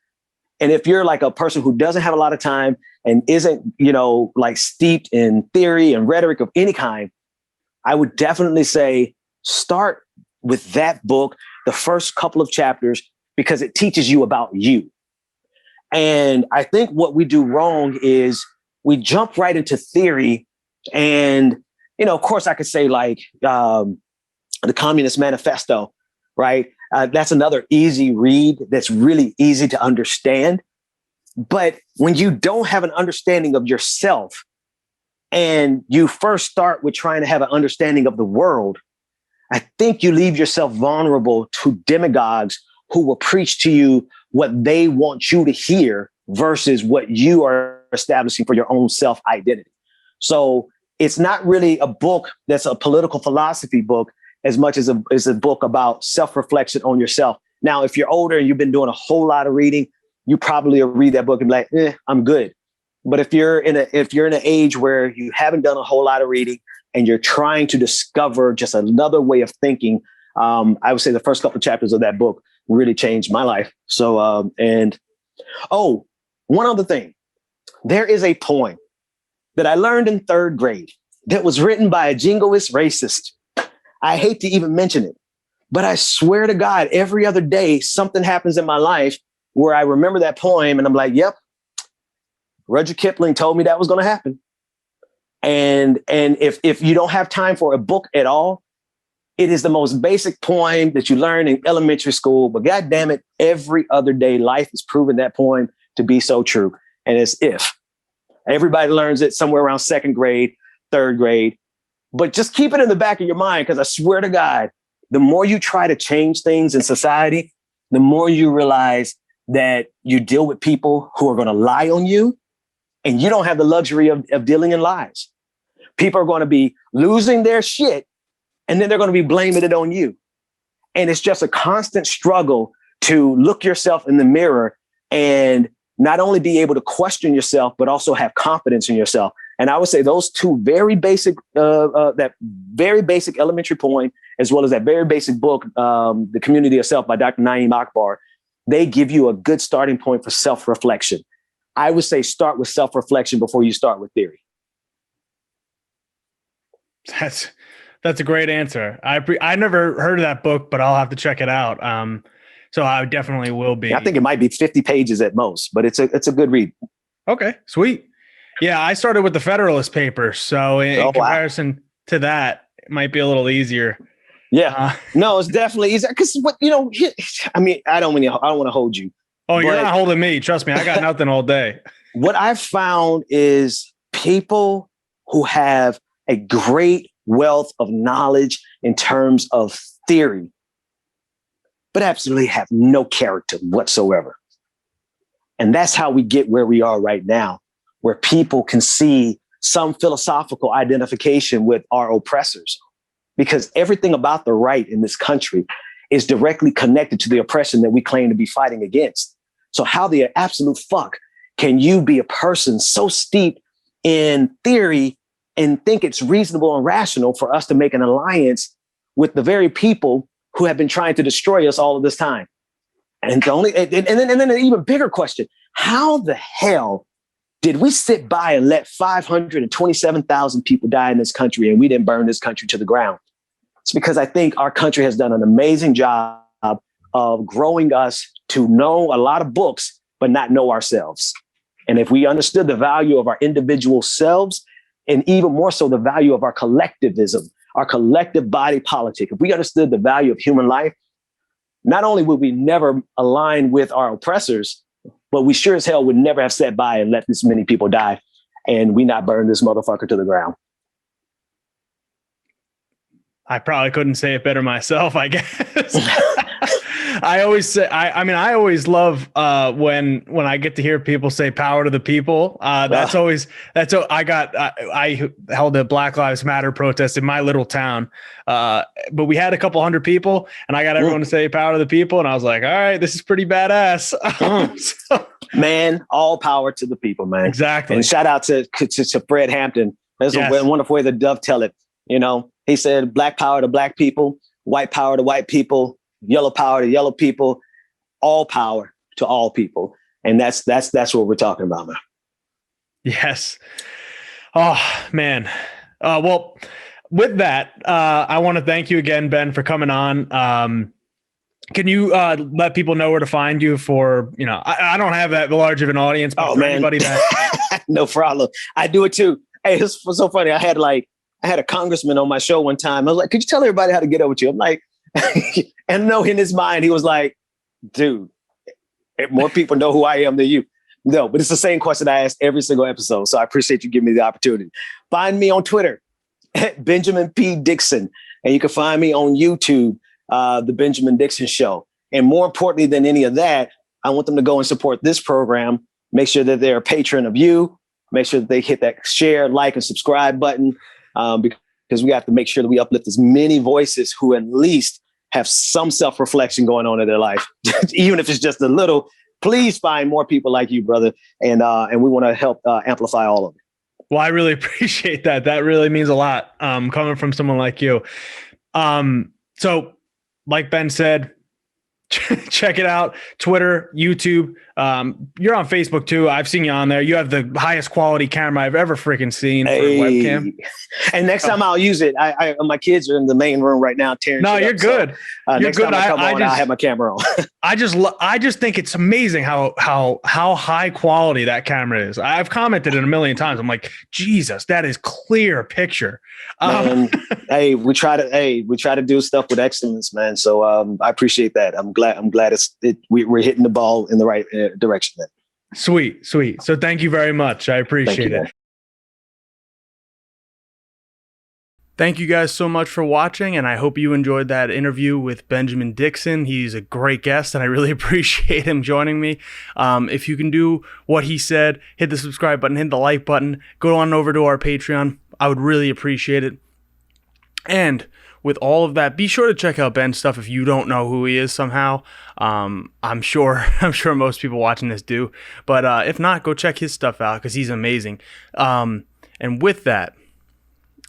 And if you're like a person who doesn't have a lot of time and isn't, like steeped in theory and rhetoric of any kind, I would definitely say start with that book, the first couple of chapters, because it teaches you about you. And I think what we do wrong is we jump right into theory. And, of course, I could say like the Communist Manifesto, right? That's another easy read that's really easy to understand. But when you don't have an understanding of yourself and you first start with trying to have an understanding of the world, I think you leave yourself vulnerable to demagogues who will preach to you what they want you to hear versus what you are establishing for your own self-identity. So it's not really a book that's a political philosophy book as much as a book about self-reflection on yourself. Now, if you're older and you've been doing a whole lot of reading, you probably will read that book and be like, I'm good. But if you're in an age where you haven't done a whole lot of reading and you're trying to discover just another way of thinking, I would say the first couple of chapters of that book really changed my life. So, one other thing. There is a poem that I learned in third grade that was written by a jingoist racist. I hate to even mention it, but I swear to God, every other day, something happens in my life where I remember that poem and I'm like, yep, Rudyard Kipling told me that was going to happen. And if you don't have time for a book at all, it is the most basic poem that you learn in elementary school. But God damn it, every other day, life has proven that poem to be so true. And it's if. Everybody learns it somewhere around second grade, third grade. But just keep it in the back of your mind, because I swear to God, the more you try to change things in society, the more you realize that you deal with people who are going to lie on you, and you don't have the luxury of dealing in lies. People are going to be losing their shit, and then they're going to be blaming it on you. And it's just a constant struggle to look yourself in the mirror and not only be able to question yourself, but also have confidence in yourself. And I would say those two very basic, that very basic elementary point, as well as that very basic book, The Community of Self by Dr. Naeem Akbar, they give you a good starting point for self-reflection. I would say start with self-reflection before you start with theory. That's a great answer. I never heard of that book, but I'll have to check it out. So I definitely will be. I think it might be 50 pages at most, but it's a good read. Okay, sweet. Yeah, I started with the Federalist Papers, so in comparison to that, it might be a little easier. Yeah, no, it's definitely easier because I mean, I don't want to hold you. Oh, you're not holding me. Trust me, I got nothing all day. What I've found is people who have a great wealth of knowledge in terms of theory, but absolutely have no character whatsoever. And that's how we get where we are right now, where people can see some philosophical identification with our oppressors, because everything about the right in this country is directly connected to the oppression that we claim to be fighting against. So how the absolute fuck can you be a person so steeped in theory and think it's reasonable and rational for us to make an alliance with the very people who have been trying to destroy us all of this time? And then an even bigger question: how the hell did we sit by and let 527,000 people die in this country and we didn't burn this country to the ground? It's because I think our country has done an amazing job of growing us to know a lot of books, but not know ourselves. And if we understood the value of our individual selves, and even more so the value of our collectivism, our collective body politic, if we understood the value of human life, not only would we never align with our oppressors, but we sure as hell would never have sat by and let this many people die and we not burn this motherfucker to the ground. I probably couldn't say it better myself, I guess. I always say, I always love when I get to hear people say "power to the people." I held a Black Lives Matter protest in my little town, but we had a couple hundred people, and I got everyone to say "power to the people," and I was like, "All right, this is pretty badass." Man, all power to the people, man. Exactly. And shout out to Fred Hampton. There's a wonderful way to dovetail it. You know, he said, "Black power to black people, white power to white people, yellow power to yellow people, all power to all people." And that's what we're talking about, man. Yes. Oh, man. Well, with that, I want to thank you again, Ben, for coming on. Can you let people know where to find you for, I don't have that large of an audience, but for anybody that... No problem. I do it too. Hey, it's so funny. I had a congressman on my show one time. I was like, "Could you tell everybody how to get over with you?" I'm like, and no, in his mind, he was like, "Dude, more people know who I am than you." No, but it's the same question I ask every single episode. So I appreciate you giving me the opportunity. Find me on Twitter at Benjamin P. Dixon. And you can find me on YouTube, The Benjamin Dixon Show. And more importantly than any of that, I want them to go and support this program. Make sure that they're a patron of you. Make sure that they hit that share, like, and subscribe button, because we have to make sure that we uplift as many voices who at least have some self-reflection going on in their life, even if it's just a little. Please find more people like you, brother, and we want to help amplify all of it. Well, I really appreciate that. That really means a lot, coming from someone like you. So, like Ben said, check it out. Twitter, YouTube. You're on Facebook too. I've seen you on there. You have the highest quality camera I've ever freaking seen for a webcam. And next time I'll use it. My kids are in the main room right now tearing. No, you're good. So, next time I come on, I'll have my camera on. I just think it's amazing how high quality that camera is. I've commented it a million times. I'm like, Jesus, that is clear picture. Hey, we try to do stuff with excellence, man. So I appreciate that. I'm glad we're hitting the ball in the right direction. Then. Sweet. So thank you very much. I appreciate it. Thank you guys so much for watching, and I hope you enjoyed that interview with Benjamin Dixon. He's a great guest, and I really appreciate him joining me. If you can do what he said, hit the subscribe button, hit the like button, go on over to our Patreon. I would really appreciate it. And with all of that, be sure to check out Ben's stuff if you don't know who he is somehow. I'm sure most people watching this do, but if not, go check his stuff out because he's amazing. And with that,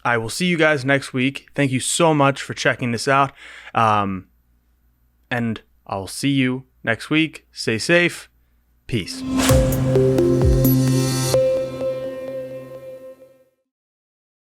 I will see you guys next week. Thank you so much for checking this out. And I'll see you next week. Stay safe. Peace.